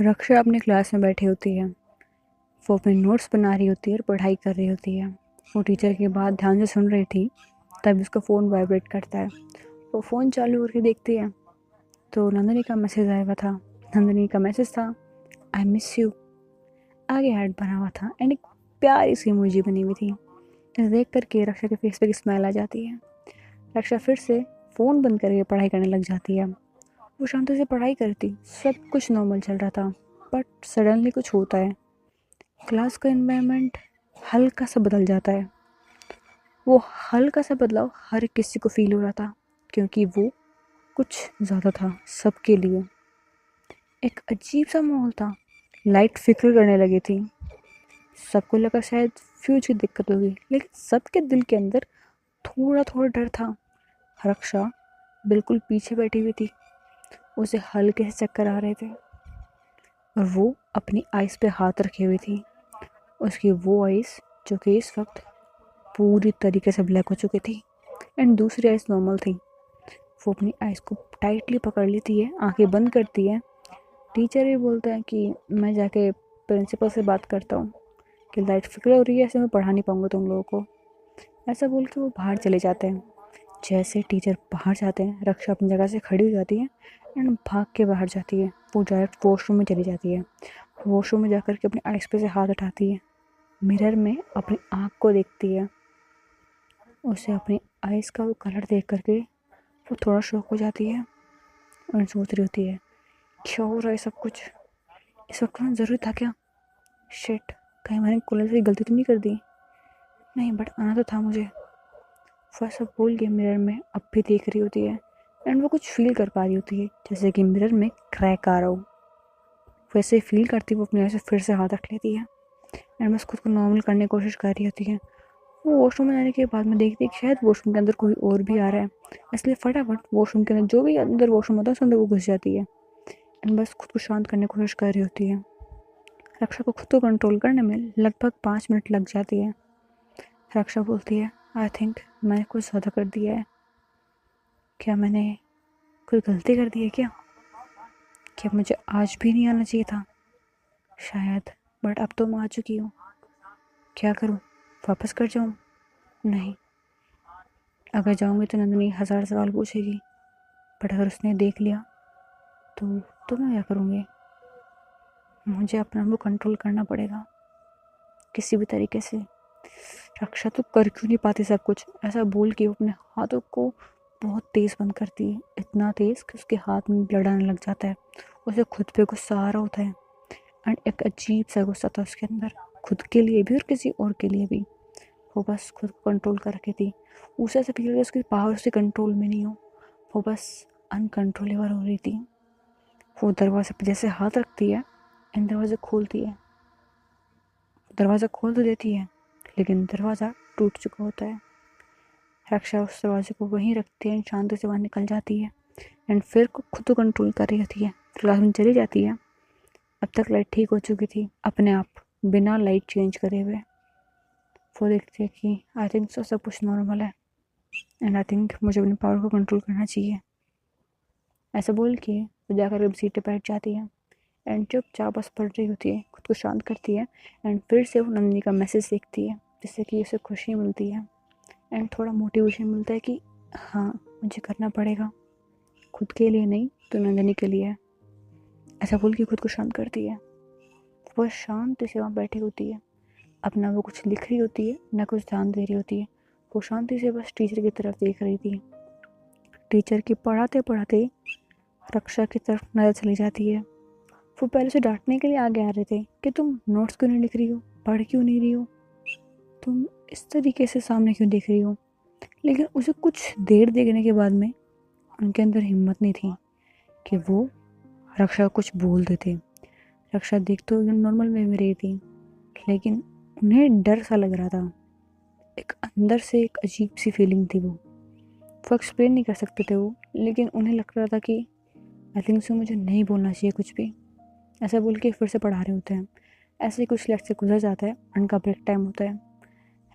रक्षा अपनी क्लास में बैठी होती है। वो अपने नोट्स बना रही होती है और पढ़ाई कर रही होती है। वो टीचर की बात ध्यान से सुन रही थी, तभी उसका फ़ोन वाइब्रेट करता है। वो फ़ोन चालू करके देखती है तो नंदिनी का मैसेज आया हुआ था। नंदिनी का मैसेज था, आई मिस यू। आगे ऐड बना हुआ था एंड एक प्यारी सी इमोजी बनी हुई थी। देख करके रक्षा के फेस पे एक स्माइल आ जाती है। रक्षा फिर से फ़ोन बंद करके पढ़ाई करने लग जाती है। वो शांति से पढ़ाई करती, सब कुछ नॉर्मल चल रहा था, बट सडनली कुछ होता है। क्लास का एनवायरनमेंट हल्का सा बदल जाता है। वो हल्का सा बदलाव हर किसी को फील हो रहा था, क्योंकि वो कुछ ज़्यादा था सबके लिए। एक अजीब सा माहौल था। लाइट फिक्र करने लगी थी। सबको लगा शायद फ्यूज की दिक्कत होगी, लेकिन सबके दिल के अंदर थोड़ा थोड़ा डर था। रक्षा बिल्कुल पीछे बैठी हुई थी। उसे हल्के से चक्कर आ रहे थे और वो अपनी आइज़ पे हाथ रखे हुई थी। उसकी वो आइज़ जो कि इस वक्त पूरी तरीके से ब्लैक हो चुकी थी एंड दूसरी आइज़ नॉर्मल थी। वो अपनी आइज़ को टाइटली पकड़ लेती है, आंखें बंद करती है। टीचर भी बोलता है कि मैं जाके प्रिंसिपल से बात करता हूँ कि लाइट फिक्र हो रही है, ऐसे मैं पढ़ा नहीं पाऊँगा तुम लोगों को। ऐसा बोल के वो बाहर चले जाते हैं। जैसे टीचर बाहर जाते हैं, रक्षा अपनी जगह से खड़ी हो जाती है एंड भाग के बाहर जाती है। वो डायरेक्ट वॉशरूम में चली जाती है। वॉशरूम में जाकर के अपनी आइज़ पे से हाथ उठाती है। मिरर में अपनी आँख को देखती है। उसे अपनी आइज़ का वो कलर देख करके वो थोड़ा शॉक हो जाती है और सोच रही होती है, क्या हो रहा है सब कुछ, इस वक्त होना ज़रूरी था क्या? शिट, कहीं मैंने कॉलेज से गलती तो नहीं कर दी? नहीं, बट आना तो था मुझे। वो सब बोल के मिरर में अब भी देख रही होती है एंड वो कुछ फील कर पा रही होती है, जैसे कि मिरर में क्रैक आ रहा हो। वैसे फील करती वो अपनी आइज़ से फिर से हाथ रख लेती है एंड बस खुद को नॉर्मल करने की कोशिश कर रही होती है। वो वॉशरूम में जाने के बाद में देखती है कि शायद वॉशरूम के अंदर कोई और भी आ रहा है, इसलिए फटाफट वॉशरूम के अंदर जो भी अंदर वॉशरूम होता है उसके अंदर वो घुस जाती है एंड बस खुद को शांत करने की कोशिश कर रही होती है। रक्षा को खुद को कंट्रोल करने में लगभग 5 मिनट लग जाती है। रक्षा बोलती है, आई थिंक मैंने कुछ ज़्यादा कर दिया है। क्या मैंने कोई गलती कर दी है क्या मुझे आज भी नहीं आना चाहिए था? शायद, बट अब तो मैं आ चुकी हूँ। क्या करूँ? वापस कर जाऊँ? नहीं, अगर जाऊँगी तो नंदिनी 1000 सवाल पूछेगी, बट अगर उसने देख लिया तो मैं क्या करूँगी? मुझे अपना वो कंट्रोल करना पड़ेगा किसी भी तरीके से। रक्षा तो कर क्यों नहीं पाती सब कुछ? ऐसा बोल के वो अपने हाथों को बहुत तेज़ बंद करती है, इतना तेज़ कि उसके हाथ में ब्लड आने लग जाता है। उसे खुद पे गुस्सा आ रहा होता है एंड एक अजीब सा गुस्सा था उसके अंदर, खुद के लिए भी और किसी और के लिए भी। वो बस खुद को कंट्रोल कर रखी थी। उसे ऐसा फील हो उसकी पावर उसके कंट्रोल में नहीं हो, वो बस अनकंट्रोलेबल हो रही थी। वो दरवाजे पर जैसे हाथ रखती है एंड दरवाज़ा खोलती है। दरवाज़ा खोल तो देती है, लेकिन दरवाज़ा टूट चुका होता है। रक्षा उस दरवाजे को वहीं रखती है, शांति से वहाँ निकल जाती है एंड फिर खुद को कंट्रोल कर रही होती है। क्लास में चली जाती है। अब तक लाइट ठीक हो चुकी थी अपने आप, बिना लाइट चेंज करे हुए। वो देखती है कि आई थिंक सब कुछ नॉर्मल है एंड आई थिंक मुझे अपनी पावर को कंट्रोल करना चाहिए। ऐसा बोल के वो जाकर अब सीट पे बैठ जाती है एंड चुपचाप बस पढ़ रही होती है, खुद को शांत करती है एंड फिर से वो नंदिनी का मैसेज देखती है, जिससे कि उसे खुशी मिलती है एंड थोड़ा मोटिवेशन मिलता है कि हाँ, मुझे करना पड़ेगा, खुद के लिए नहीं तो नंदिनी के लिए। ऐसा बोल के खुद को शांत करती है। वह शांति से वहाँ बैठी होती है, अपना वो कुछ लिख रही होती है, ना कुछ ध्यान दे रही होती है। वो शांति से बस टीचर की तरफ देख रही थी। टीचर की पढ़ाते पढ़ाते रक्षा की तरफ नज़र चली जाती है। वो पहले से डांटने के लिए आगे आ रहे थे कि तुम नोट्स क्यों नहीं लिख रही हो, पढ़ क्यों नहीं रही हो, तुम इस तरीके से सामने क्यों देख रही हो। लेकिन उसे कुछ देर देखने के बाद में उनके अंदर हिम्मत नहीं थी कि वो रक्षा को कुछ बोल देते। रक्षा देख तो एकदम नॉर्मल वे में रही थी, लेकिन उन्हें डर सा लग रहा था। एक अंदर से एक अजीब सी फीलिंग थी। वो एक्सप्लेन नहीं कर सकते थे वो, लेकिन उन्हें लग रहा था कि आई थिंक सो मुझे नहीं बोलना चाहिए कुछ भी। ऐसा बोल के फिर से पढ़ा रहे होते हैं। ऐसे ही कुछ लेक्चर गुजर जाता है, उनका ब्रेक टाइम होता है।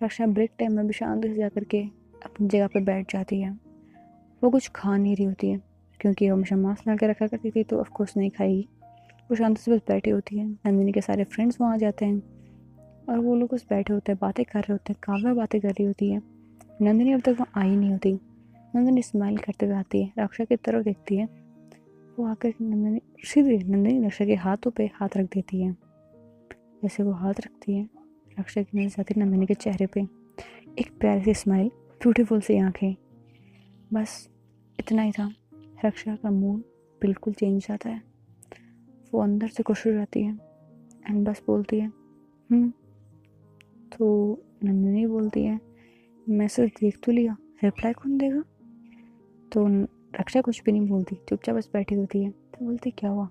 रक्षा ब्रेक टाइम में भी शांति से जा करके अपनी जगह पर बैठ जाती है। वो कुछ खा नहीं रही होती है, क्योंकि वो हमेशा मास्क लगा के रखा करती थी, तो ऑफकोर्स नहीं खाएगी। वो शांति से बस बैठी होती है। नंदिनी के सारे फ्रेंड्स वहाँ जाते हैं और वो लोग बस बैठे होते हैं, बातें कर रहे होते हैं। काव्या बातें कर रही होती है। नंदिनी अब तक वहाँ आई नहीं होती। नंदिनी स्माइल करते हुए आती है, रक्षा की तरफ देखती है। वो आकर नंदिनी सीधे नंदिनी रक्षा के हाथों पे हाथ रख देती है। जैसे वो हाथ रखती है, रक्षा की नजर जाती है नंदिनी के चेहरे पे। एक प्यारी सी स्माइल, ब्यूटीफुल सी आंखें, बस इतना ही था। रक्षा का मूड बिल्कुल चेंज हो जाता है। वो अंदर से खुश हो जाती है एंड बस बोलती है तो नंदिनी बोलती है मैसेज देख तो लिया, रिप्लाई कौन देगा। तो रक्षा कुछ भी नहीं बोलती, चुपचाप बस बैठी होती है। तो बोलती क्या हुआ,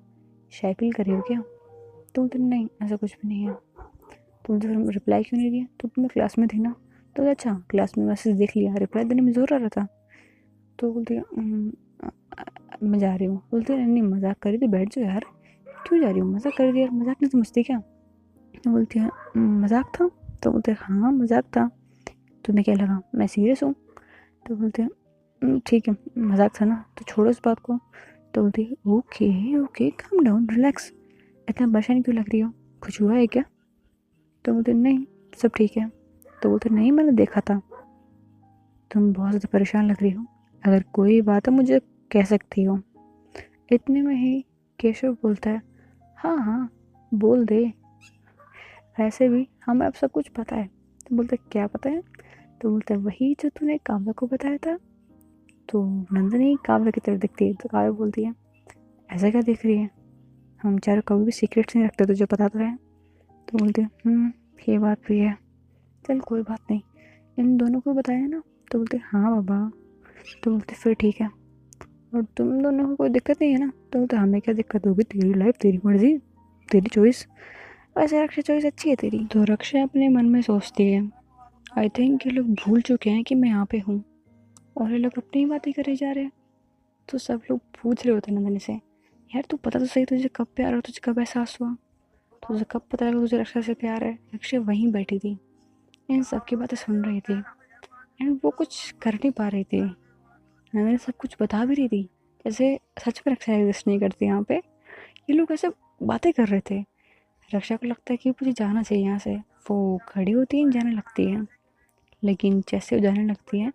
शाय फील कर रही हो क्या। तो बोलती नहीं ऐसा कुछ भी नहीं है। तो बोलती फिर रिप्लाई क्यों नहीं दिया। तो मैं क्लास में थी ना। तो अच्छा क्लास में मैसेज देख लिया, रिप्लाई देने में जोर आ रहा था। तो बोलती मैं जा रही हूँ। बोलती नहीं मजाक कर रही थी, बैठ जाओ यार। क्यों जा रही हूँ, मजाक कर रही थी यार, मजाक नहीं समझती क्या। तो बोलती है मजाक था। तो बोलते हाँ मजाक था। तुम्हें क्या लगा मैं सीरियस हूँ। तो बोलते हैं ठीक है मजाक था ना, तो छोड़ो इस बात को। तो बोलती है okay okay calm down relax, इतना परेशान क्यों लग रही हो, कुछ हुआ है क्या। तो बोलते नहीं सब ठीक है। तो बोलते नहीं मैंने देखा था, तुम बहुत ज़्यादा परेशान लग रही हो, अगर कोई बात है मुझे कह सकती हो। इतने में ही केशव बोलता है हाँ हाँ बोल दे, वैसे भी हमें अब सब कुछ पता है। तो बोलते क्या पता है। तो बोलते वही जो तूने काव्या को बताया था। तो नंदिनी काव्या की तरफ दिखती है। तो काव्या बोलती है ऐसा क्या देख रही है, हम चारों कभी भी सीक्रेट्स नहीं रखते, तुझे पता तो है। तो बोलती है ये बात भी है, चल कोई बात नहीं, इन दोनों को बताया ना। तो बोलते हाँ बाबा। तो बोलते फिर ठीक है, और तुम दोनों को कोई दिक्कत नहीं है ना। तो बोलते हमें क्या दिक्कत होगी, तेरी लाइफ तेरी मर्जी तेरी चॉइस, वैसे रक्षा चॉइस अच्छी है तेरी। तो रक्षा अपने मन में सोचती है आई थिंक ये लोग भूल चुके हैं कि मैं यहाँ पे हूँ और ये लोग अपनी ही बातें करे जा रहे हैं। तो सब लोग पूछ रहे होते हैं नंदनी से यार तू पता तो सही, तुझे कब प्यार और तुझे कब एहसास हुआ, तुझे कब पता लगा तुझे रक्षा से प्यार है। रक्षा वहीं बैठी थी, इन सब की बातें सुन रही थी एंड वो कुछ कर नहीं पा रही थी। नंदनी सब कुछ बता भी रही थी, जैसे सच में रक्षा एग्जिस्ट नहीं करती यहाँ पे। ये लोग ऐसे बातें कर रहे थे। रक्षा को लगता है कि मुझे जाना चाहिए यहाँ से। वो खड़ी होती है जाने लगती है, लेकिन जैसे वो जाने लगती है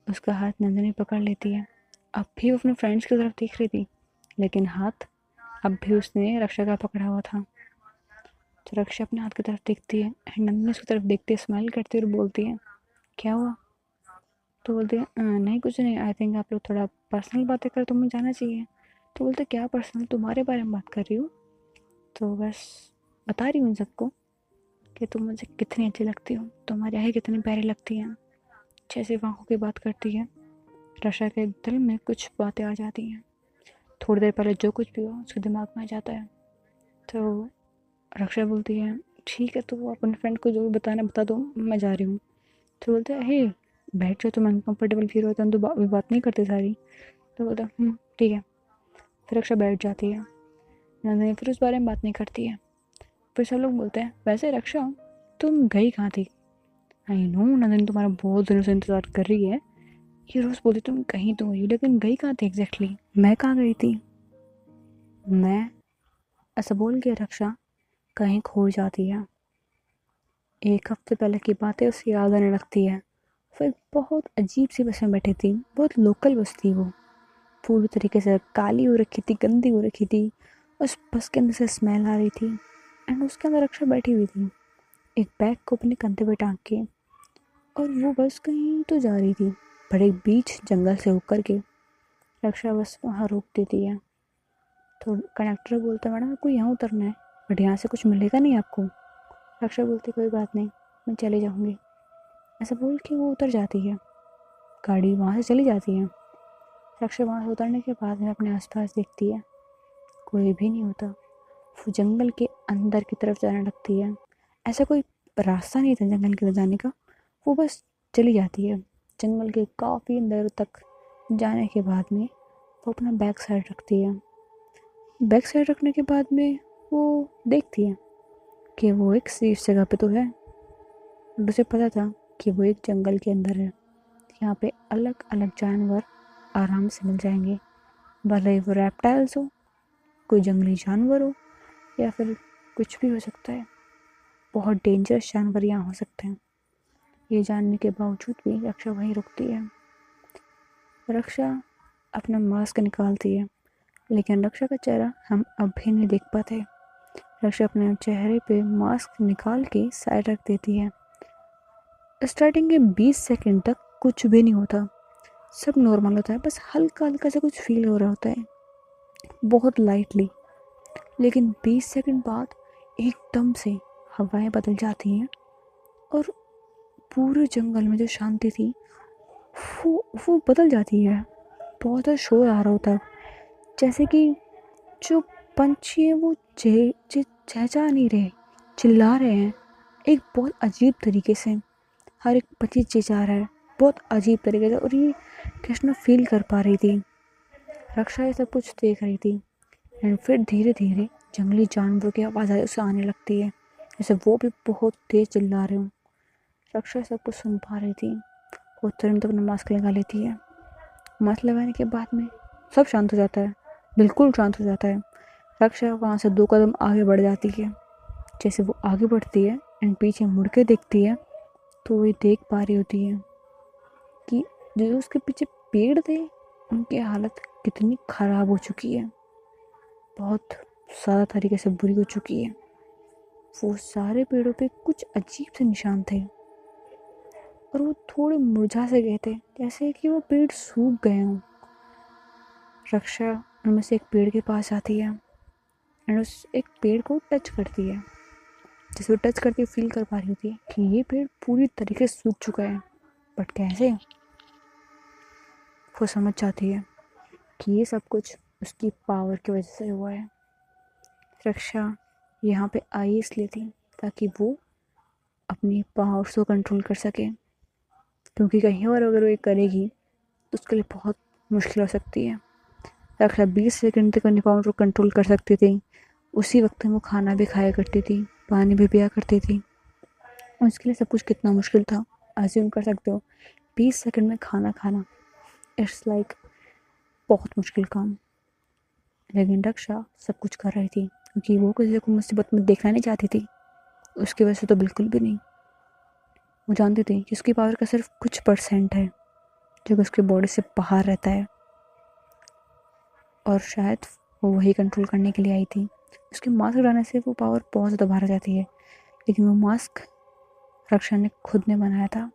उसका हाथ नंदिनी पकड़ लेती है। अब भी वो अपने फ्रेंड्स की तरफ देख रही थी, लेकिन हाथ अब भी उसने रक्षा का पकड़ा हुआ था। तो रक्षा अपने हाथ की तरफ देखती है एंड नंदिनी उसकी तरफ देखती है, स्माइल करती है और बोलती है क्या हुआ। तो बोलती है नहीं कुछ नहीं, आई थिंक आप लोग थोड़ा पर्सनल बातें कर, तुम्हें जाना चाहिए। तो बोलते क्या पर्सनल, तुम्हारे बारे में बात कर रही हूँ। तो बस बता रही हूँ उन सबको कि तुम मुझे कितनी अच्छी लगती हो, तुम्हारी आँखें कितनी प्यारी लगती हैं। जैसे आँखों की बात करती है, रक्षा के दिल में कुछ बातें आ जाती हैं। थोड़ी देर पहले जो कुछ भी हुआ उसके दिमाग में आ जाता है। तो रक्षा बोलती है ठीक है, तो वो अपने फ्रेंड को जो भी बताना बता दो, मैं जा रही हूँ। तो बोलते हैं हे बैठ जाओ, तुम अनकम्फर्टेबल फील होता है तो बात नहीं करते सारी। तो बोलता ठीक है। फिर रक्षा बैठ जाती है। नंदिनी फिर उस बारे में बात नहीं करती है। फिर सब लोग बोलते हैं वैसे रक्षा तुम गई कहाँ थी। आई नो नंदिनी तुम्हारा बहुत दिनों से इंतज़ार कर रही है, ये रोज़ बोलती तुम कहीं तो गई, लेकिन गई कहाँ थी एग्जैक्टली। मैं कहाँ गई थी, मैं ऐसा बोल के रक्षा कहीं खो जाती है। एक हफ्ते पहले की बातें उसे याद आने लगती है। फिर बहुत अजीब सी बस में बैठी थी, बहुत लोकल बस थी वो, पूरी तरीके से काली हो रखी थी, गंदी हो रखी थी। उस बस के अंदर से स्मेल आ रही थी एंड उसके अंदर रक्षा बैठी हुई थी, एक बैग को अपने कंधे पे टांग के। और वो बस कहीं तो जा रही थी, बड़े बीच जंगल से होकर के। रक्षा बस वहाँ रोक देती है। तो कंडक्टर बोलता है मैडम आपको यहाँ उतरना है, बट यहाँ से कुछ मिलेगा नहीं आपको। रक्षा बोलती कोई बात नहीं मैं चली जाऊँगी। ऐसा बोल के वो उतर जाती है, गाड़ी वहाँ से चली जाती है। रक्षा वहाँ से उतरने के बाद में अपने आसपास देखती है, कोई भी नहीं होता। वो जंगल के अंदर की तरफ जाने लगती है। ऐसा कोई रास्ता नहीं था जंगल के अंदर जाने का, वो बस चली जाती है। जंगल के काफ़ी अंदर तक जाने के बाद में वो अपना बैक साइड रखती है। बैक साइड रखने के बाद में वो देखती है कि वो एक सेफ जगह पे तो है। उसे पता था कि वो एक जंगल के अंदर है, यहाँ पे अलग अलग जानवर आराम से मिल जाएंगे, भले ही वो रेप्टाइल्स हो कोई जंगली जानवर हो या फिर कुछ भी हो सकता है, बहुत डेंजरस जानवर यहाँ हो सकते हैं। ये जानने के बावजूद भी रक्षा वहीं रुकती है। रक्षा अपना मास्क निकालती है, लेकिन रक्षा का चेहरा हम अब भी नहीं देख पाते। रक्षा अपने चेहरे पे मास्क निकाल के साइड रख देती है। स्टार्टिंग के 20 सेकंड तक कुछ भी नहीं होता, सब नॉर्मल होता है, बस हल्का हल्का सा कुछ फील हो रहा होता है, बहुत लाइटली। लेकिन 20 सेकंड बाद एकदम से हवाएं बदल जाती हैं और पूरे जंगल में जो शांति थी वो बदल जाती है। बहुत ज़्यादा शोर आ रहा होता है, जैसे कि जो पंछी है वो चहचहा नहीं रहे, चिल्ला रहे हैं एक बहुत अजीब तरीके से। हर एक पंछी चिल्ला रहा है बहुत अजीब तरीके से, और ये कृष्णा फील कर पा रही थी। रक्षा ये सब कुछ देख रही थी। एंड फिर धीरे धीरे जंगली जानवरों की आवाज़ उसे आने लगती है, जैसे वो भी बहुत तेज चिल्ला रहे हों। रक्षा सब कुछ सुन पा रही थी। वो तुरंत अपना मास्क लगा लेती है। मास्क लगाने के बाद में सब शांत हो जाता है, बिल्कुल शांत हो जाता है। रक्षा वहाँ से 2 कदम आगे बढ़ जाती है। जैसे वो आगे बढ़ती है एंड पीछे मुड़ के देखती है, तो वो देख पा रही होती है कि जो उसके पीछे पेड़ थे उनकी हालत कितनी ख़राब हो चुकी है, बहुत ज़्यादा तरीके से बुरी हो चुकी है। वो सारे पेड़ों पे कुछ अजीब से निशान थे और वो थोड़े मुरझा से गए थे, जैसे कि वो पेड़ सूख गए हों। रक्षा उनमें से एक पेड़ के पास आती है एंड उस एक पेड़ को टच करती है। जैसे वो टच करती फील कर पा रही होती है कि ये पेड़ पूरी तरीके से सूख चुका है, बट कैसे। वो समझ जाती है कि ये सब कुछ उसकी पावर की वजह से हुआ है। रक्षा यहाँ पे आई इसलिए थी ताकि वो अपनी पावर्स को कंट्रोल कर सके, क्योंकि कहीं और अगर वो ये करेगी तो उसके लिए बहुत मुश्किल हो सकती है। रक्षा 20 सेकंड तक अपनी पावर को कंट्रोल कर सकती थी। उसी वक्त में वो खाना भी खाया करती थी, पानी भी पिया करती थी। और उसके लिए सब कुछ कितना मुश्किल था, अज्यूम कर सकते हो। 20 सेकंड में खाना खाना, इट्स लाइक बहुत मुश्किल काम। लेकिन रक्षा सब कुछ कर रही थी क्योंकि वो किसी को मुसीबत में देखना नहीं चाहती थी। उसकी वजह से तो बिल्कुल भी नहीं। वो जानती थी कि उसकी पावर का सिर्फ कुछ % है जो कि उसकी बॉडी से बाहर रहता है, और शायद वो वही कंट्रोल करने के लिए आई थी। उसके मास्क लगाने से वो पावर बहुत ज़्यादा बाहर जाती है, लेकिन वो मास्क रक्षा ने खुद ने बनाया था।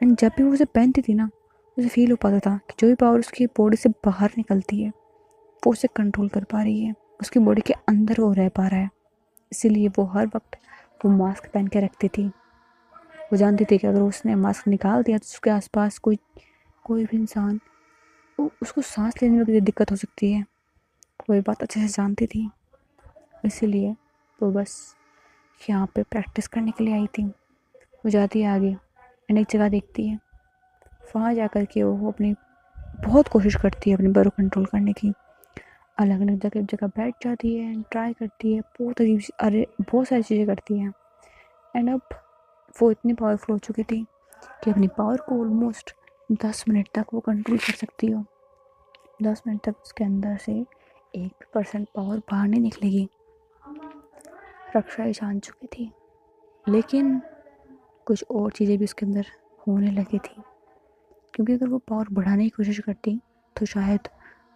एंड जब भी वो उसे पहनती थी ना, उसे फील हो पाता था कि जो भी पावर उसकी बॉडी से बाहर निकलती है वो उसे कंट्रोल कर पा रही है, उसकी बॉडी के अंदर वो रह पा रहा है। इसीलिए वो हर वक्त वो मास्क पहन के रखती थी। वो जानती थी कि अगर उसने मास्क निकाल दिया तो उसके आसपास कोई भी इंसान, उसको सांस लेने में दिक्कत हो सकती है। वो ये बात अच्छे से जानती थी, इसीलिए वो बस यहाँ पे प्रैक्टिस करने के लिए आई थी। वो जाती है आगे एंड एक जगह देखती है। वहाँ जा कर के वो अपनी बहुत कोशिश करती है अपनी पावर कंट्रोल करने की। अलग अलग जगह बैठ जाती है एंड ट्राई करती है, बहुत सारी चीज़ें करती है। एंड अब वो इतनी पावरफुल हो चुकी थी कि अपनी पावर को ऑलमोस्ट 10 मिनट तक वो कंट्रोल कर सकती हो। 10 मिनट तक उसके अंदर से 1% पावर बाहर नहीं निकलेगी। रक्षा ये जान चुकी थी, लेकिन कुछ और चीज़ें भी उसके अंदर होने लगी थी, क्योंकि अगर वो पावर बढ़ाने की कोशिश करती तो शायद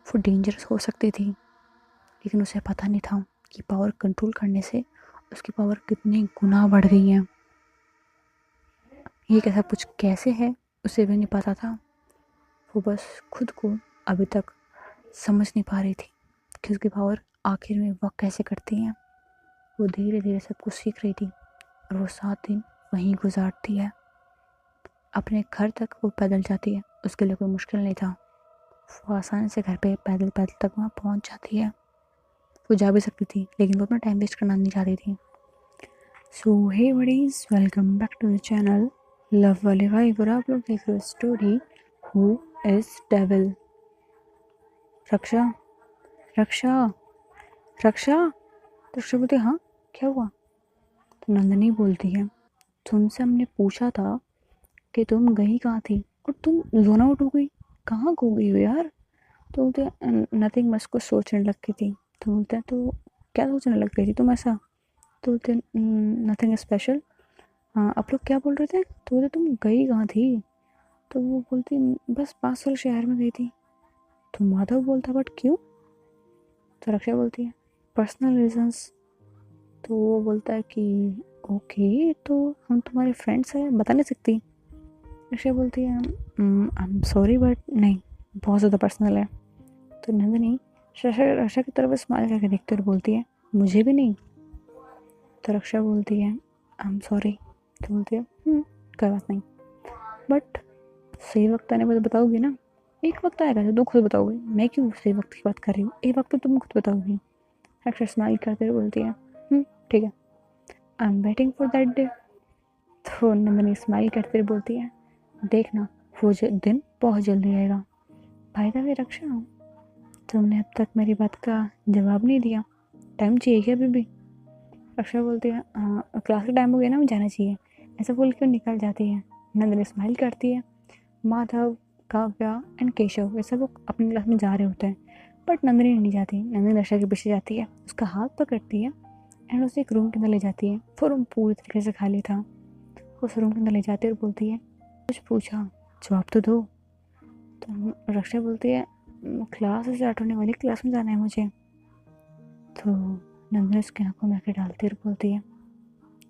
वो डेंजरस हो सकती थी। लेकिन उसे पता नहीं था कि पावर कंट्रोल करने से उसकी पावर कितने गुना बढ़ गई है। ये कैसा कुछ कैसे है उसे भी नहीं पता था। वो बस खुद को अभी तक समझ नहीं पा रही थी कि उसकी पावर आखिर में वर्क कैसे करती हैं। वो धीरे धीरे सब कुछ सीख रही थी और वो 7 दिन वहीं गुजारती है। अपने घर तक वो पैदल जाती है, उसके लिए कोई मुश्किल नहीं था। वो आसानी से घर पे पैदल पैदल तक वहाँ पहुँच जाती है। वो जा भी सकती थी, लेकिन वो अपना टाइम वेस्ट करना नहीं चाहती थी। So hey buddies, welcome back to the channel love वाले भाई। और आप लोग देख रहे हो story who is devil. Raksha Raksha Raksha Raksha बोलती हाँ क्या हुआ। तो नंदिनी बोलती है तुमसे हमने पूछा था कि तुम गई कहाँ थी और तुम जोन आउट हो गई, कहाँ खो गई हो यार। तो बोलते नथिंग, मैं उसको सोचने लगती थी। तो बोलते हैं तो क्या सोचने लग गई थी तुम ऐसा? तो बोलते हैं नथिंग स्पेशल। हाँ, आप लोग क्या बोल रहे थे? तो बोलते तुम गई कहाँ थी? तो वो बोलती बस 5 साल शहर में गई थी। तो माधव बोलता बट क्यों? तो रक्षा बोलती है पर्सनल रीजंस। तो वो बोलता है कि ओके, तो हम तुम्हारे फ्रेंड्स हैं, बता नहीं सकती? रक्षा बोलती है आई एम सॉरी बट नहीं, बहुत ज़्यादा पर्सनल है। तो नंदिनी रक्षा की तरफ स्माइल करके देखते हुए बोलती है मुझे भी नहीं। तो रक्षा बोलती है आई एम सॉरी। तो बोलती है कोई बात नहीं, बट सही वक्त आने पर बताओगी ना? एक वक्त आएगा जब तुम खुद बताओगी, मैं क्यों सही वक्त की बात कर रही हूँ, एक वक्त तो तुम खुद बताओगी। रक्षा स्माइल करते हुए बोलती है ठीक है, I am waiting for that day. तो नंदिनी स्माइल करते हुए बोलती है देखना वो दिन बहुत जल्दी आएगा। भाई द वे रक्षा, तुमने अब तक मेरी बात का जवाब नहीं दिया, टाइम चाहिए क्या अभी भी? रक्षा बोलती है क्लास का टाइम हो गया ना, मुझे जाना चाहिए। ऐसा बोल के निकल जाती है। नंदिनी स्माइल करती है। माधव, काव्या एंड केशव ये सब लोग अपनी क्लास में जा रहे होते हैं, बट नंदिनी नहीं जाती। नंदिनी रक्षा के पीछे जाती है, उसका हाथ पकड़ती है एंड उसे एक रूम के अंदर ले जाती है। वो रूम पूरी तरीके से खाली था। उस रूम के अंदर ले जाती है और बोलती है कुछ पूछा, जवाब तो दो। तो रक्षा बोलती है क्लास स्टार्ट होने वाली, क्लास में जाना है मुझे। तो नंदिनी उसकी आंखों में आंखें डालती और बोलती है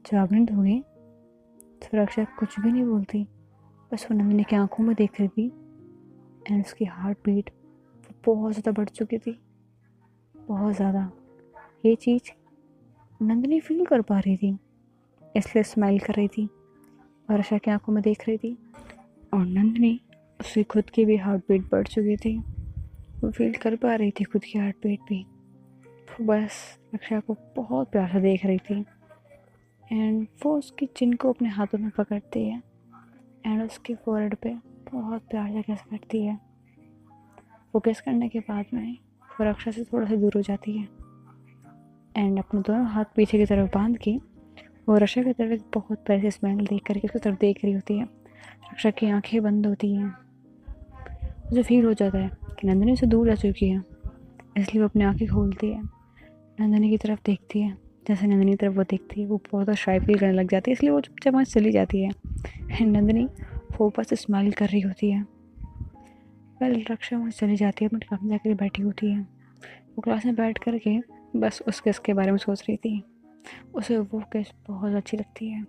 जवाब नहीं दोगी? तो रक्षा कुछ भी नहीं बोलती, बस वो नंदिनी की आंखों में देख रही थी एंड उसकी हार्ट बीट बहुत ज़्यादा बढ़ चुकी थी, बहुत ज़्यादा। ये चीज़ नंदिनी फील कर पा रही थी, इसलिए स्माइल कर रही थी, वर्षा की आंखों में देख रही थी। और नंदिनी, उसकी खुद की भी हार्ट बीट बढ़ चुकी थी, वो फील कर पा रही थी खुद की हार्ट बीट भी। वो बस रक्षा को बहुत प्यार से देख रही थी एंड वो उसकी चिन को अपने हाथों में पकड़ती है एंड उसके फोरहेड पे बहुत प्यार से किस करती है। वो किस करने के बाद में वो रक्षा से थोड़ा सा दूर हो जाती है एंड अपने दोनों हाथ पीछे की तरफ बांध के वो रक्षा की तरफ एक बहुत प्यारी सी स्माइल देख करके उसकी तरफ देख रही होती है। रक्षा की आंखें बंद होती हैं, उसे फील हो जाता है कि नंदिनी से दूर जा चुकी है, इसलिए वो अपनी आंखें खोलती है, नंदिनी की तरफ देखती है। जैसे नंदिनी की तरफ वो देखती है वो बहुत ज़्यादा शाय फील करने लग जाती है, इसलिए वो चुपचाप वहाँ चली जाती है एंड नंदिनी वो ऊपर से स्माइल कर रही होती है। वेल रक्षा वहाँ चली जाती है, अपनी क्लास में जाकर बैठी होती है। वो क्लास में बैठ कर के बस उस केस के बारे में सोच रही थी, उसे वो केस बहुत अच्छी लगती है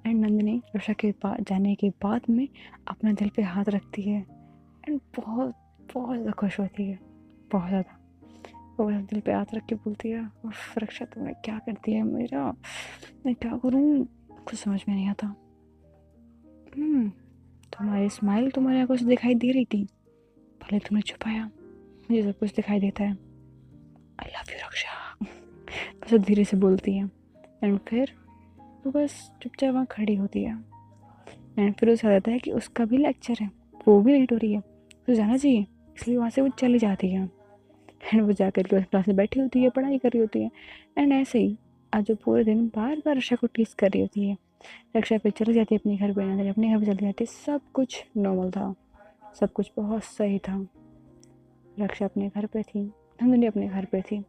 एंड नंदिनी रक्षा के पास जाने के बाद में अपने दिल पे हाथ रखती है एंड बहुत बहुत ज़्यादा खुश होती है, बहुत ज़्यादा। वो दिल पे हाथ रख के बोलती है रक्षा तुमने क्या कर दिया है मेरा, मैं क्या करूँ, कुछ समझ में नहीं आता। तुम्हारी स्माइल तुम्हारी आंखों से दिखाई दे रही थी, भले तुमने छुपाया, मुझे सब कुछ दिखाई देता है। आई लव यू रक्षा, बस धीरे से बोलती है एंड फिर वो बस चुपचाप वहाँ खड़ी होती है एंड फिर उसे आता है कि उसका भी लेक्चर है, वो भी लेट हो रही है, तो जाना चाहिए, इसलिए वहाँ से वो चली जाती है एंड वो जाकर के क्लास में बैठी होती है, पढ़ाई कर रही होती है एंड ऐसे ही आज वो पूरे दिन बार बार रक्षा को टीज कर रही होती है। रक्षा पे चली जाती है अपने घर पे, नंदिनी अपने घर पे चली जाती है, सब कुछ नॉर्मल था, सब कुछ बहुत सही था। रक्षा अपने घर पे थी, नंदिनी अपने घर पे थी।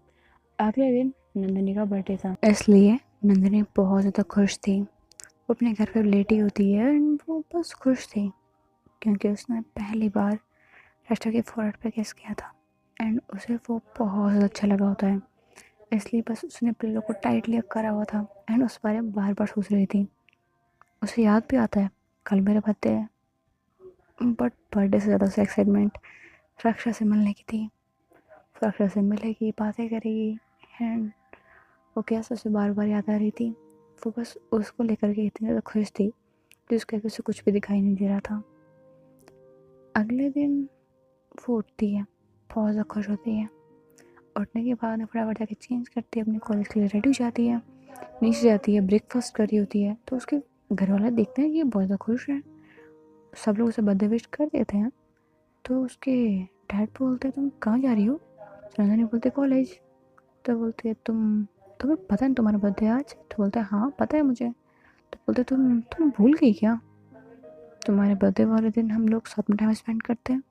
अगले दिन नंदिनी का बर्थडे था, इसलिए नंदिनी बहुत ज़्यादा खुश थी। वो अपने घर पर लेटी होती है एंड वो बस खुश थी क्योंकि उसने पहली बार रक्षा के फोरहेड पे किस किया था एंड उसे वो बहुत ज़्यादा अच्छा लगा होता है, इसलिए बस उसने पिल्लो को टाइटली अप करा हुआ था एंड उस बारे में बार बार सोच रही थी। उसे याद भी आता है कल मेरा बर्थडे है, बट बर्थडे से ज़्यादा उसे एक्साइटमेंट रक्षा से मिलने की थी। रक्षा से मिलेगी, बातें करेगी एंड वो कैसे उसे बार बार याद आ रही थी। वो बस उसको लेकर के इतनी ज़्यादा खुश थी कि उसके आगे उसे कुछ भी दिखाई नहीं दे रहा था। अगले दिन वो उठती है, बहुत ज़्यादा खुश होती है। उठने के बाद फटाफट जाके चेंज करती है, अपने कॉलेज के लिए रेडी हो जाती है, नीचे जाती है, ब्रेकफास्ट कर रही होती है। तो उसके घर वाले देखते हैं कि ये बहुत ज़्यादा खुश है, सब लोग उसे बर्थडे विश कर देते हैं। तो उसके डैड बोलते हैं तुम कहाँ जा रही हो? नंदिनी बोलते कॉलेज। तो बोलते है तुम्हें पता है तुम्हारा बर्थडे आज? तो बोलता है हाँ पता है मुझे। तो बोलते तुम भूल गई क्या? तुम्हारे बर्थडे वाले दिन हम लोग साथ में टाइम स्पेंड करते हैं,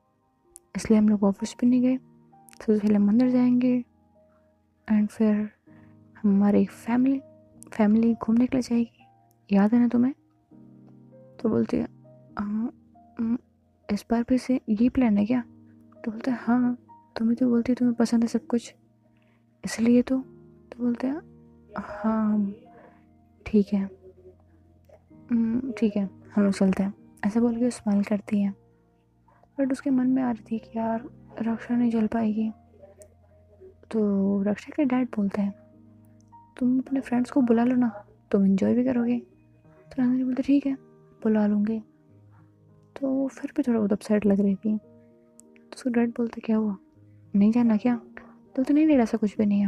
इसलिए हम लोग ऑफिस भी नहीं गए, सबसे पहले मंदिर जाएंगे एंड फिर हमारी फैमिली घूमने के लिए जाएगी, याद है ना तुम्हें? तो बोलती है हाँ, इस बार फिर से ये प्लान है क्या? तो बोलते हैं हाँ, तुम्हें तो बोलती है तुम्हें पसंद है सब कुछ, इसलिए तो बोलते हैं हाँ ठीक है, ठीक है हम लोग चलते हैं। ऐसे बोल के वो स्माइल करती है, बट उसके मन में आ रही थी कि यार रक्षा नहीं चल पाएगी। तो रक्षा के डैड बोलते हैं तुम अपने फ्रेंड्स को बुला लो ना, तुम एंजॉय भी करोगे। तो नंदिनी बोलते ठीक है बुला लूँगी। तो फिर भी थोड़ा बहुत अपसेट लग रही थी। तो उसका डैड बोलते क्या हुआ, नहीं जाना क्या? तो नहीं ऐसा कुछ भी नहीं है,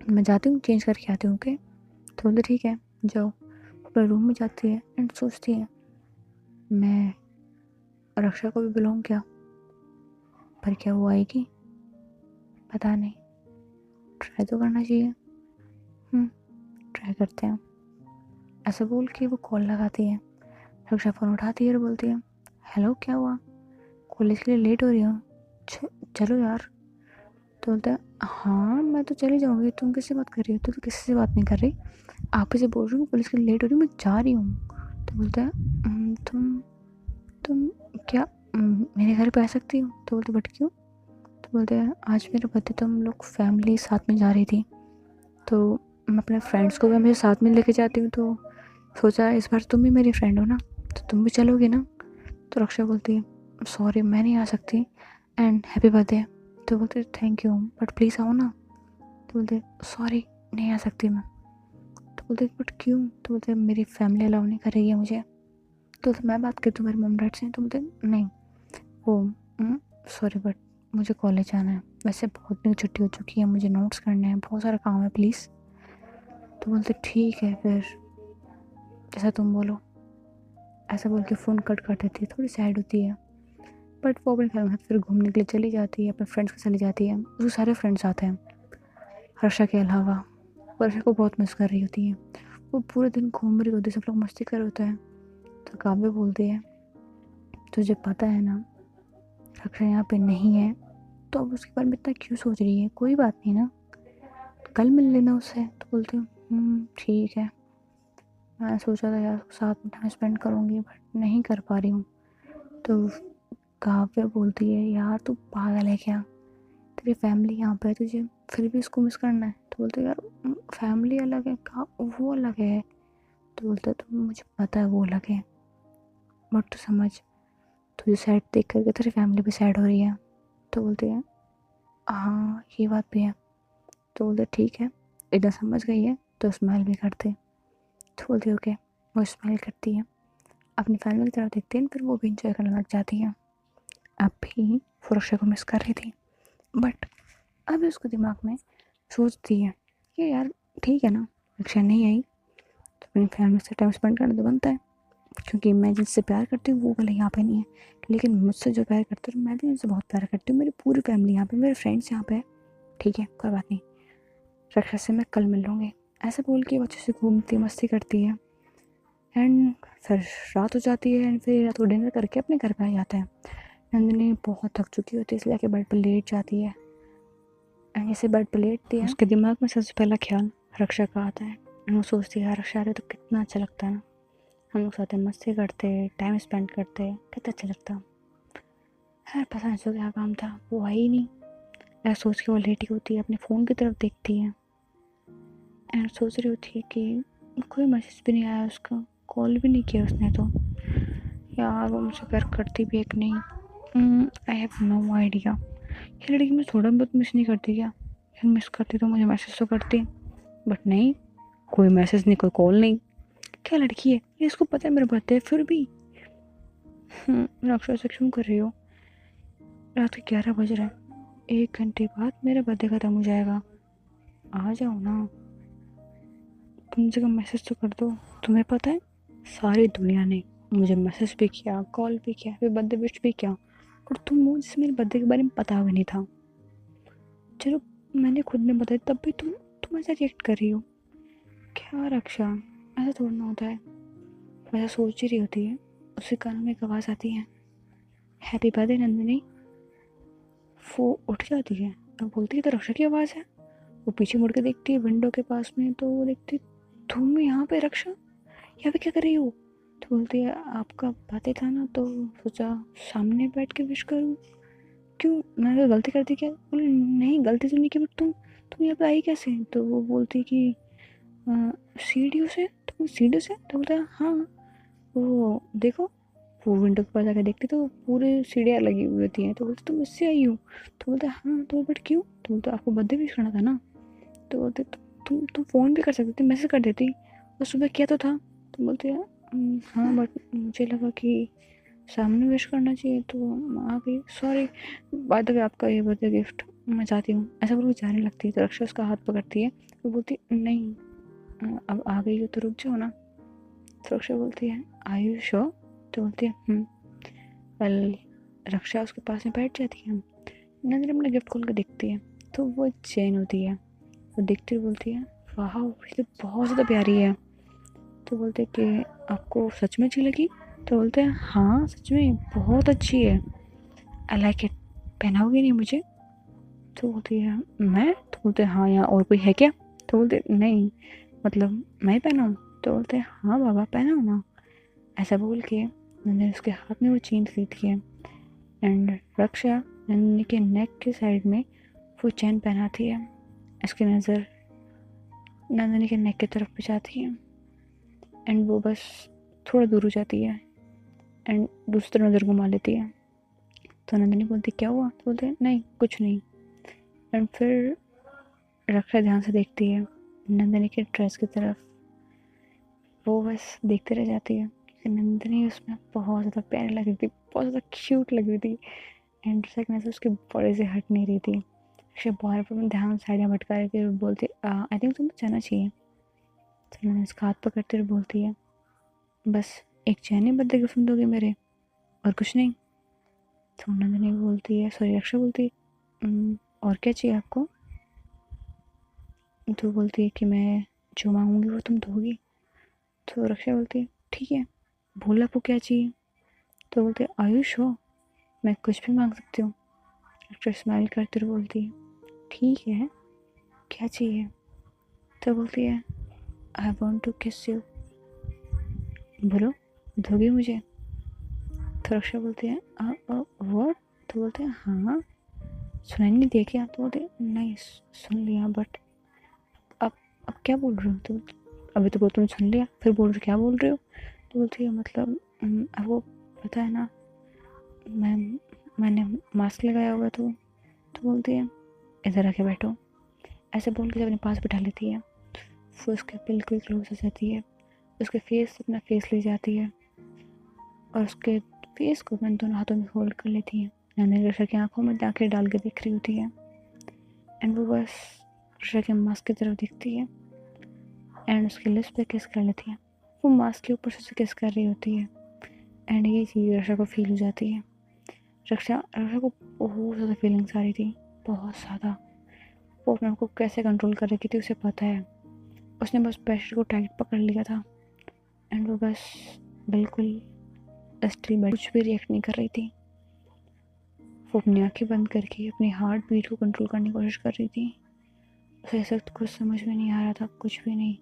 मैं जाती हूँ चेंज करके आती हूँ ओके। तो बोलते ठीक है जाओ। अपने रूम में जाती है एंड सोचती है मैं रक्षा को भी बुलाऊँ क्या, पर क्या वो आएगी? पता नहीं, ट्राई तो करना चाहिए। ट्राई करते हैं। ऐसा बोल के वो कॉल लगाती है। रक्षा फ़ोन उठाती है और बोलती है हेलो क्या हुआ, कॉलेज के लिए लेट हो रही हो, चलो यार। तो बोलता है हाँ मैं तो चली जाऊँगी, तुम किससे बात कर रही हो? तो किसी से बात नहीं कर रही, आप ही से बोल रही हूँ, कॉलेज के लिए लेट हो रही हूँ, मैं जा रही हूँ। तो बोलता है तुम क्या मेरे घर पे आ सकती हो? तो बोलते बट क्यों? तो बोलते हैं आज मेरा बर्थडे, तो हम लोग फैमिली साथ में जा रही थी, तो मैं अपने फ्रेंड्स को भी हमेशा साथ में लेके जाती हूँ, तो सोचा इस बार तुम भी मेरी फ्रेंड हो ना, तो तुम भी चलोगे ना? तो रक्षा बोलती है सॉरी मैं नहीं आ सकती एंड हैप्पी बर्थडे। तो बोलते थैंक यू बट प्लीज़ आओ ना। तो बोलते सॉरी नहीं आ सकती मैं। तो बोलते बट क्यों? तो बोलते मेरी फैमिली अलाउ नहीं करेगी मुझे। तो मैं बात करती हूँ मेरे मम डैड से। तो बोलते नहीं वो सॉरी बट मुझे कॉलेज जाना है, वैसे बहुत दिन छुट्टी हो चुकी है, मुझे नोट्स करने हैं, बहुत सारा काम है प्लीज़। तो बोलते ठीक है फिर जैसा तुम बोलो। ऐसा बोल के फ़ोन कट कर देती है, थोड़ी सैड होती है, बट वो अपने घर में फिर घूमने के लिए चली जाती है, अपने फ्रेंड्स के चली जाती है। उसके सारे फ्रेंड्स आते हैं हर्षा के अलावा। वो हर्षा को बहुत मिस कर रही होती है, वो पूरे दिन घूम रही होती है, सब लोग मस्ती कर रहे होते हैं। तो काव्य बोलती है तुझे पता है ना रक्षा यहाँ पे नहीं है, तो अब उसके बारे में इतना क्यों सोच रही है? कोई बात नहीं ना, कल मिल लेना उससे। तो बोलती हूँ ठीक है, मैं सोचा था यार साथ में टाइम स्पेंड करूँगी बट नहीं कर पा रही हूँ। तो काव्य बोलती है यार तू पागल है क्या, तेरी फैमिली यहाँ पे है, तुझे फिर भी इसको मिस करना है? तो बोलते यार फैमिली अलग है, कहा वो अलग है। तो बोलते तो मुझे पता है वो अलग है, बट तू समझ, तुझे सैड देख करके तेरी फैमिली भी सैड हो रही है। तो बोलते हैं हाँ ये बात भी है। तो बोलते ठीक है इतना समझ गई है तो स्माइल भी करते। तो बोलते ओके, वो स्माइल करती है, अपनी फैमिली की तरफ देखती है, फिर वो भी इंजॉय करने लग जाती है। अब भी वो रक्षा को मिस कर रही थी, बट अभी उसको दिमाग में सोचती है कि यार ठीक है ना, रक्षा नहीं आई तो अपनी फैमिली से टाइम स्पेंड करना तो बनता है, क्योंकि मैं जिससे प्यार करती हूँ वो भले यहाँ पे नहीं है, लेकिन मुझसे जो प्यार करते हैं मैं भी उनसे बहुत प्यार करती हूँ, मेरी पूरी फैमिली यहाँ पे, मेरे फ्रेंड्स यहाँ पे है, ठीक है कोई बात नहीं, रक्षा से मैं कल मिल लूँगी। ऐसे बोल के बच्चों से घूमती मस्ती करती है एंड फिर रात हो जाती है एंड फिर रात को डिनर करके अपने घर पे आ जाता है। नंदिनी बहुत थक चुकी होती है इसलिए आके बेड पर लेट जाती है एंड जैसे बेड पर लेटती है उसके दिमाग में सबसे पहला ख्याल रक्षा का आता है। वो सोचती है यार रक्षा रहे तो कितना अच्छा लगता है ना, हम लोग साथ में मस्ती करते, टाइम स्पेंड करते, कितना अच्छा लगता। यार पता नहीं सो क्या काम था, वो आई ही नहीं। यार सोच के वो लेटी होती है, अपने फ़ोन की तरफ देखती है एंड सोच रही होती है कि कोई मैसेज भी नहीं आया उसका, कॉल भी नहीं किया उसने, तो यार वो मुझसे प्यार करती भी है कि नहीं, आई हैव नो आइडिया। ये लड़की मुझे थोड़ा बहुत मिस नहीं करती क्या? यार मिस करती तो मुझे मैसेज तो करती, बट नहीं, कोई मैसेज नहीं, कोई कॉल नहीं। क्या लड़की है ये, इसको पता है मेरा बर्थडे है फिर भी रक्षा से क्यों कर रही हो? रात के 11 बज रहे हैं, 1 घंटे बाद मेरा बर्थडे ख़त्म हो जाएगा, आ जाओ ना, कम से कम मैसेज तो कर दो। तुम्हें पता है सारी दुनिया ने मुझे मैसेज भी किया, कॉल भी किया, फिर बर्थडे विश भी किया, और तुम हो जिससे मेरे बर्थडे के बारे में पता भी नहीं था। चलो मैंने खुद में बताया तब भी तुम ऐसा रिएक्ट कर रही हो क्या? रक्षा ऐसा थोड़ा ना होता है। वैसा सोच ही रही होती है, उसके कानों में एक आवाज़ आती है हैप्पी बर्थडे नंदिनी। वो उठ जाती है और बोलती है तो रक्षा की आवाज़ है। वो पीछे मुड़ के देखती है विंडो के पास में, तो वो देखती तुम यहाँ पे रक्षा, यहाँ पे क्या कर रही हो? तो बोलती है आपका बर्थडे था ना, तो सोचा सामने बैठ के विश करूँ। क्यों, मैंने गलती कर दी क्या? बोले नहीं गलती तो नहीं की, बट तुम यहाँ पे आई कैसे? तो वो बोलती कि सीढ़ियों से। तो सीढ़ियों से? तो बोलता है हाँ, वो देखो। वो विंडो के पास जाकर देखती तो पूरे सीढ़ियाँ लगी हुई होती हैं। तो बोलते तुम इससे आई हो? तो बोलते हाँ। तो बट क्यों? तो बोलते आपको बर्थडे विश करना था ना। तो बोलते तुम फ़ोन भी कर सकती थी, मैसेज कर देती, और सुबह किया तो था। तो बोलते हाँ बट मुझे लगा कि सामने विश करना चाहिए, तो आ गई, सॉरी। बाय द वे आपका ये बर्थडे गिफ्ट मैं चाहती हूँ, ऐसा बोल के जाने लगती है। तो रक्षा उसका हाथ पकड़ती है, वो बोलती नहीं अब आ गई हो तो रुक जाओ ना। तो रक्षा बोलती है आर यू श्योर? तो बोलती है वेल। रक्षा उसके पास में बैठ जाती है। नंदिनी अपना गिफ्ट खोल कर देखती है, तो वो एक चेन होती है। वो देखती हुई बोलती है वाह ये तो बहुत ज़्यादा प्यारी है। तो बोलते कि आपको सच में अच्छी लगी? तो बोलते हैं हाँ सच में बहुत अच्छी है, आई लाइक इट, पहनाओगे नहीं मुझे? तो बोलती है मैं? तो बोलते हैं हाँ यहाँ और कोई है क्या? तो बोलते नहीं मतलब मैं ही पहनाऊँ? तो बोलते हैं हाँ बाबा पहनाओ ना। ऐसा बोल के मैंने उसके हाथ में वो चेन देती है, एंड रक्षा नंदिनी के नेक के साइड में वो चैन पहनाती है। इसकी नज़र नंदिनी के नेक की तरफ भी जाती है, एंड वो बस थोड़ा दूर हो जाती है, एंड दूसरी तरफ नज़र घुमा लेती है। तो नंदिनी बोलती क्या हुआ? तो बोलते नहीं कुछ नहीं। एंड फिर रक्षा ध्यान से देखती है नंदिनी के ड्रेस की तरफ। वो बस देखते रह जाती है कि नंदिनी उसमें बहुत ज़्यादा प्यारी लग रही थी, बहुत ज़्यादा क्यूट लग रही थी, एंड दूसरा की नज़र उसके बॉडी से हट नहीं रही थी। रक्षा बार बार ध्यान साइड में भटका रही थी और बोलती आई थिंक तुम्हें जाना चाहिए। तो नंदिनी उसका हाथ पकड़ते हुए बोलती है बस एक चैन ही बर्थडे गिफ्ट दोगे मेरे, और कुछ नहीं? तो नंदिनी बोलती है सॉरी रक्षा बोलती है और क्या चाहिए आपको? तो बोलती है कि मैं जो मांगूंगी वो तुम दोगी। तो रक्षा बोलती है ठीक है, बोल आपको क्या चाहिए? तो बोलते हैं आयुष हो, मैं कुछ भी मांग सकती हूँ। रक्षा स्माइल करते हुए बोलती है ठीक है क्या चाहिए? तो बोलती है आई वॉन्ट टू किस यू। बोलो दोगे मुझे? तो रक्षा बोलती है व्हाट? तो बोलते हैं हाँ सुनाई नहीं दिया क्या? तो बोलते नहीं सुन लिया, बट अब क्या बोल रहे हो? तो अभी तो बोल तुमने सुन लिया, फिर बोल रहे क्या बोल रहे हो? तो बोलती है मतलब वो पता है ना मैंने मास्क लगाया हुआ। तो बोलती है इधर आके बैठो। ऐसे बोल के जब अपने पास बिठा लेती है, फिर उसके बिल्कुल क्लोज हो जाती है, उसके फेस से अपना फेस ले जाती है, और उसके फेस को अपने दोनों हाथों में होल्ड कर लेती है। नंदिनी रक्षा की आंखों में आंखें डाल के देख रही होती है, एंड वो बस रक्षा के मास्क की तरफ देखती है, एंड उसके लिप्स पे किस कर लेती है। वो मास्क के ऊपर से किस कर रही होती है, एंड ये चीज़ रक्षा को फील हो जाती है। रक्षा को बहुत ज़्यादा फीलिंग्स आ रही थी, बहुत ज़्यादा। वो अपने आप को कैसे कंट्रोल कर रही थी उसे पता है। उसने बस प्रेशर को टाइट पकड़ लिया था, एंड वो बस बिल्कुल स्टिल बैठ कुछ भी रिएक्ट नहीं कर रही थी। वो अपनी आंखें बंद करके अपनी हार्ट बीट को कंट्रोल करने की कोशिश कर रही थी। उसे ऐसा कुछ समझ में नहीं आ रहा था, कुछ भी नहीं।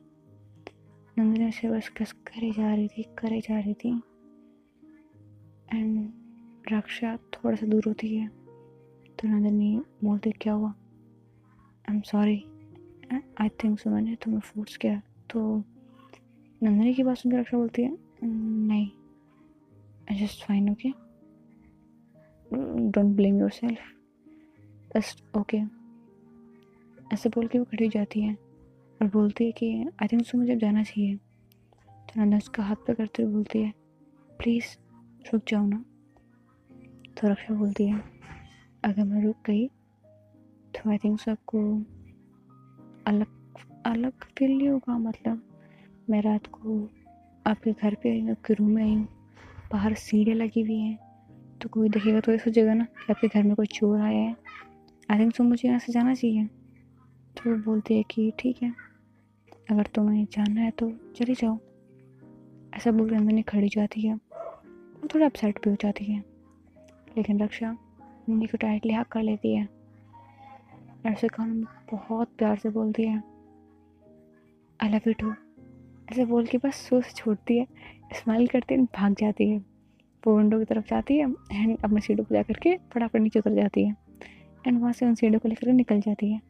नंदिनी से बस कस करे जा रही थी, एंड रक्षा थोड़ा सा दूर होती है। तो नंदिनी बोलती क्या हुआ? I am sorry, I think so मैंने तुम्हें फोर्स किया। तो नंदिनी की बात सुनकर रक्षा बोलती है नहीं I just fine okay, don't blame your self, just okay. ऐसे बोल के वो खड़ी हो जाती है और बोलती है कि आई थिंक सो मुझे अब जाना चाहिए। तो नंदिनी उसका हाथ पकड़ते हुए बोलती है प्लीज़ रुक जाओ ना। तो रक्षा बोलती है अगर मैं रुक गई तो आई थिंक सो आपको अलग अलग फील नहीं होगा। मतलब मैं रात को आपके घर पे आई हूँ, आपके रूम में आई हूँ, बाहर सीढ़ियाँ लगी हुई हैं, तो कोई देखेगा तो ये सोचेगा ना कि आपके घर में कोई चोर आया है। आई थिंक सो मुझे यहाँ से जाना चाहिए। तो वो बोलती है कि ठीक है अगर तुम्हें जाना है तो चली जाओ। ऐसा बोल के नंदिनी खड़ी जाती है, वो थोड़ा अपसेट भी हो जाती है, लेकिन रक्षा नंदिनी को टाइटली हाथ कर लेती है, ऐसे कान बहुत प्यार से बोलती है आई लव यू टू। ऐसे बोल के बस सोच छोड़ती है, स्माइल करती है, भाग जाती है। वो विंडो की तरफ जाती है एंड अपने सीढ़ी पर जा करके फटाफट नीचे उतर जाती है एंड वहाँ से उन सीढ़ियों को लेकर निकल जाती है।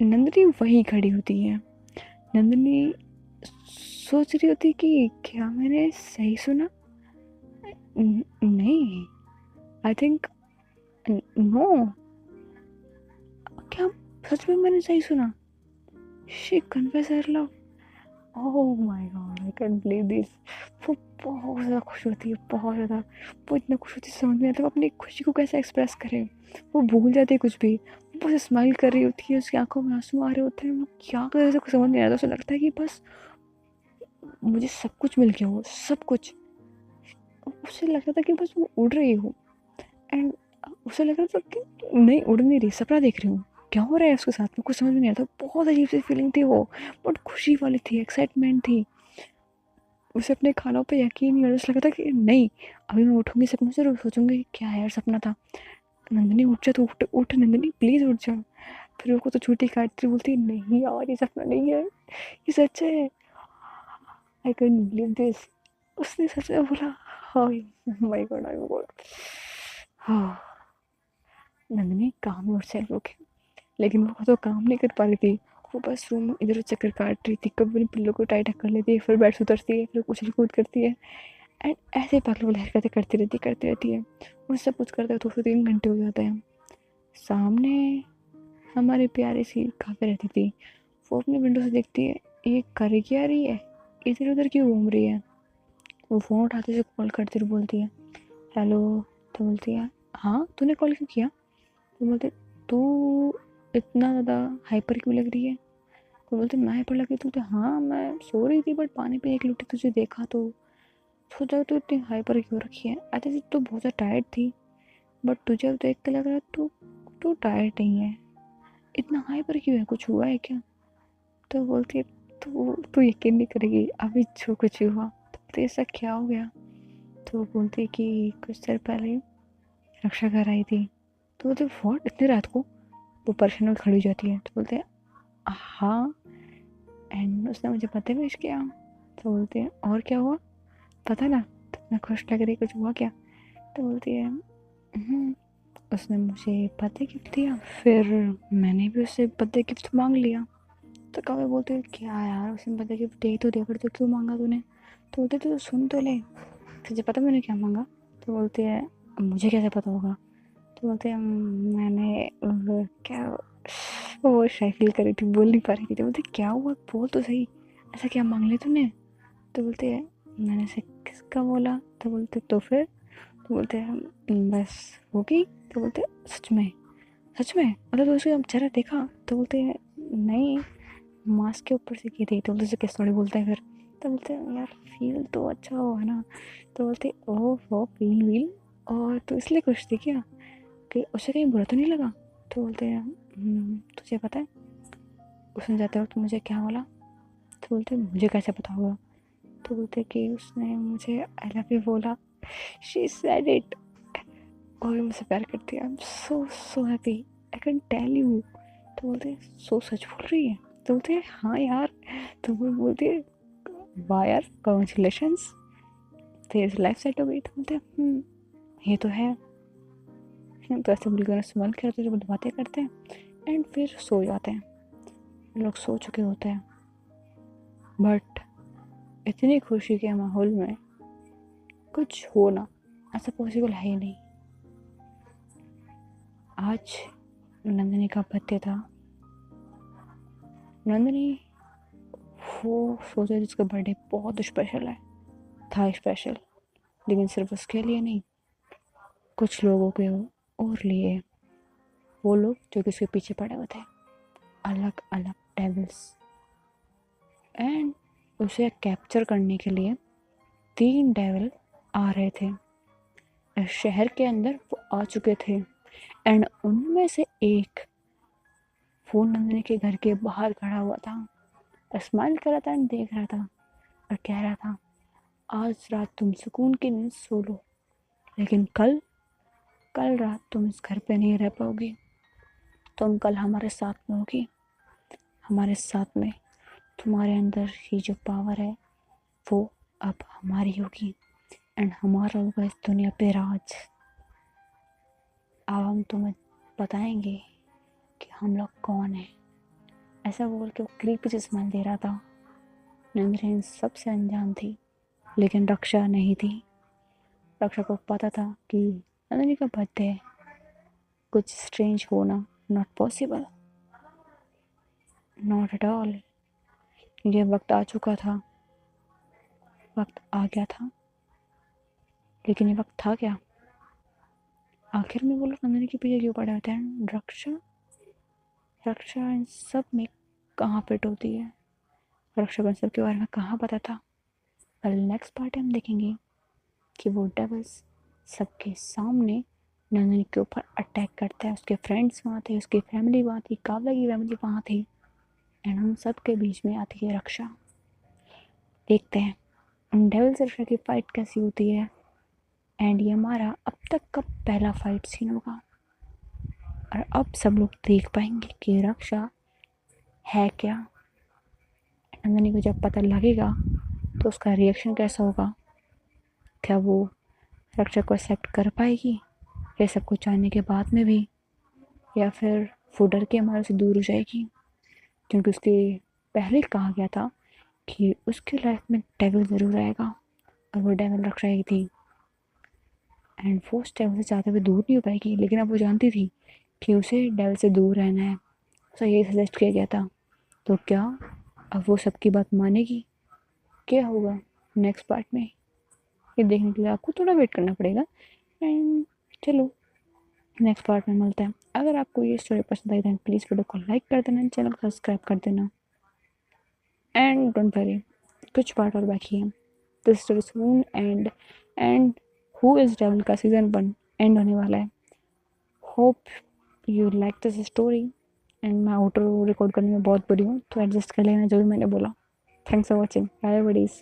नंदिनी वहीं खड़ी होती है। नंदिनी सोच रही होती कि क्या मैंने सही सुना? नहीं, आई थिंक नो, क्या सच में मैंने सही सुना? She confess her love. Oh my God, I can believe this. वो बहुत ज़्यादा खुश होती है, बहुत ज़्यादा। वो इतना खुश होती है, समझ में आता है वो अपनी खुशी को कैसे एक्सप्रेस करे। वो भूल जाती है कुछ भी, वो बस स्माइल कर रही होती है, उसकी आंखों में आंसू आ रहे होते हैं। वो क्या कर रहे कुछ समझ नहीं आता। उसे लगता है कि बस मुझे सब कुछ मिल गया, वो सब कुछ। उसे लगता था कि बस वो उड़ रही हो एंड उसे लग रहा था कि नहीं, उड़ नहीं रही, सपना देख रही हूँ। क्या हो रहा है उसके साथ में, कुछ समझ में नहीं आता। बहुत अजीब सी फीलिंग थी वो, बहुत खुशी वाली थी, एक्साइटमेंट थी। उसे अपने खानों पे यकीन नहीं हो रहा। उसे लगा था कि नहीं, अभी मैं उठूंगी सपने से और सोचूंगी क्या यार सपना था। नंदिनी उठ जा, तू उठ उठ नंदिनी प्लीज उठ जा। फिर वो तो छुट्टी काटती बोलती नहीं यार ये सपना नहीं है, ये सच है। I can believe this. उसने सच में बोला हाँ, माय गॉड, आई गॉड। हाँ, नंदिनी काम में उठ से लोग, लेकिन वो तो काम नहीं कर पा रही थी। वो बस रूम में इधर चक्कर काट रही थी, कभी अपने पिल्लों को टाइट कर लेती है, फिर बेड से उतरती है, फिर उछल कूद करती है एंड ऐसे पागल वाली हरकतें करती रहती है। वो सब कुछ करते हैं तो फिर 3 घंटे हो जाते हैं। सामने हमारी प्यारी सी काफे रहती थी। वो अपनी विंडो से देखती है, ये कर क्या रही है, इधर उधर क्यों घूम रही है। वो फ़ोन उठाते से कॉल करती हुई बोलती है हेलो। तो बोलती है हाँ तूने कॉल क्यों किया? तो बोलते तू इतना ज़्यादा हाइपर क्यों लग रही है? तो बोलते मैं हाइपर लगी थी? तो हाँ मैं सो रही थी बट पानी पे एक लुटी तुझे देखा तो सोचा तो इतनी हाइपर क्यों रखी है। आई थिंक तो बहुत ज़्यादा टायर्ड थी बट तुझे देख के लग रहा है तू तू टायर्ड नहीं है, इतना हाइपर क्यों है, कुछ हुआ है क्या? तो बोलती है तो तू यकीन नहीं करेगी अभी जो कुछ हुआ। तो बोलती ऐसा क्या हो गया? तो बोलती कि कुछ देर पहले रक्षा घर आई थी। तो बोलते व्हाट इतनी रात को? वो परेशान होकर खड़ी हो जाती है। तो बोलते हैं हाँ एंड उसने मुझे पते विश किया। तो बोलती है और क्या हुआ, पता ना, तो मैं खुश लग रही, कुछ हुआ क्या? तो बोलती है उसने मुझे पते गिफ्ट दिया, फिर मैंने भी उससे बर्थडे गिफ्ट मांग लिया। तो कभी बोलते हैं क्या यार उसने बर्थडे गिफ्ट दे तो दिया फिर तो क्यों मांगा तूने? तो बोलते तो सुन तो ले, तुझे पता मैंने क्या मांगा? तो बोलती है मुझे कैसे पता होगा? तो बोलते हैं मैंने क्या, वो शायद फील कर रही थी, बोल नहीं पा रही थी। तो बोलते क्या हुआ बोल तो सही, ऐसा क्या मांग लिया तूने? तो बोलते हैं मैंने से किसका बोला? तो बोलते तो फिर? तो बोलते हैं बस हो गई। तो बोलते सच में? सच में मतलब तो उसका चेहरा देखा? तो बोलते हैं नहीं, मास्क के ऊपर से की थी। तो बोलते से किस थोड़ी बोलते हैं फिर? तो बोलते हैं यार फील तो अच्छा हो है ना। तो बोलते ओह वो फील व्हील, और तो इसलिए खुश थी क्या कि उसे कहीं बुरा तो नहीं लगा? तो बोलते हैं तुझे पता है उसने जाते वक्त मुझे क्या बोला? तो बोलते मुझे कैसे पता होगा? तो बोलते कि उसने मुझे आई लव यू बोला, शी सेड इट, और मुझसे प्यार करती है। I am so so happy, I can tell you. तो बोलते सो सच बोल रही है? तो बोलते हाँ यार। तो वो बोलते वाह यार कॉन्ग्रेचुलेशंस, तेरी लाइफ सेट हो गई। तो बोलते ये तो है। तो ऐसे मिलकर स्माइल करते हैं, बातें करते हैं एंड फिर सो जाते हैं। लोग सो चुके होते हैं बट इतनी खुशी के माहौल में कुछ होना ऐसा पॉसिबल है ही नहीं। आज नंदिनी का बर्थडे था। नंदिनी वो सोचा जिसका बर्थडे बहुत स्पेशल है, था स्पेशल, लेकिन सिर्फ उसके लिए नहीं, कुछ लोगों के और लिए, वो लोग जो कि उसके पीछे पड़े हुए थे, अलग अलग डेविल्स। एंड उसे कैप्चर करने के लिए 3 डेविल आ रहे थे। इस शहर के अंदर वो आ चुके थे एंड उनमें से एक वो नंदिनी के घर के बाहर खड़ा हुआ था, स्माइल कर रहा था एंड देख रहा था और कह रहा था आज रात तुम सुकून की नींद सो लो, लेकिन कल कल रात तुम इस घर पे नहीं रह पाओगे। तुम कल हमारे साथ में होगी, हमारे साथ में तुम्हारे अंदर की जो पावर है वो अब हमारी होगी एंड हमारा होगा इस दुनिया पे राज। अब हम तुम्हें बताएंगे कि हम लोग कौन हैं। ऐसा बोल के वो क्रीपी से स्माइल दे रहा था। नंदनी सबसे अनजान थी, लेकिन रक्षा नहीं थी। रक्षा को पता था कि नंदिनी का बर्थडे है, कुछ स्ट्रेंज होना not possible, not at all. ये वक्त आ चुका था, वक्त आ गया था, लेकिन ये वक्त था क्या? आखिर में वो लोग नंदिनी के पीछे क्यों पड़े होते हैं? रक्षा इन सब में कहाँ फिट होती है? रक्षा को इन सब के बारे में कहाँ पता था? कल नेक्स्ट पार्ट हम देखेंगे कि वो डेविल्स सबके सामने नंदिनी के ऊपर अटैक करता है। उसके फ्रेंड्स वहाँ थे, उसकी फैमिली वहाँ थी, काव्या की फैमिली वहाँ थी एंड हम सब के बीच में आती है रक्षा। देखते हैं डेविल से रक्षा की फाइट कैसी होती है एंड ये हमारा अब तक का पहला फाइट सीन होगा और अब सब लोग देख पाएंगे कि रक्षा है क्या। नंदिनी को जब पता लगेगा तो उसका रिएक्शन कैसा होगा, क्या वो रक्षा को एक्सेप्ट कर पाएगी ये सब कुछ जानने के बाद में भी, या फिर वो डर के हमारे से दूर हो जाएगी? क्योंकि उसके पहले कहा गया था कि उसकी लाइफ में डेविल ज़रूर आएगा और वो डेविल रक्षा ही थी एंड वो उस डेविल से चाहते हुए दूर नहीं हो पाएगी। लेकिन अब वो जानती थी कि उसे डेविल से दूर रहना है, उसे यही सजेस्ट किया गया था। तो क्या अब वो सबकी बात मानेगी? क्या होगा नेक्स्ट पार्ट में, ये देखने के लिए आपको थोड़ा वेट करना पड़ेगा एंड चलो नेक्स्ट पार्ट में मिलते हैं। अगर आपको ये स्टोरी पसंद आई तो प्लीज़ वीडियो को लाइक कर देना, चैनल को सब्सक्राइब कर देना एंड डोंट वरी कुछ पार्ट और बाकी है। This story soon and who is devil का सीजन 1 एंड होने वाला है। Hope you like this story and मैं आउटरो रिकॉर्ड करने में बहुत बुरी हूँ तो एडजस्ट कर लेना जो भी मैंने बोला। Thanks for watching, bye buddies.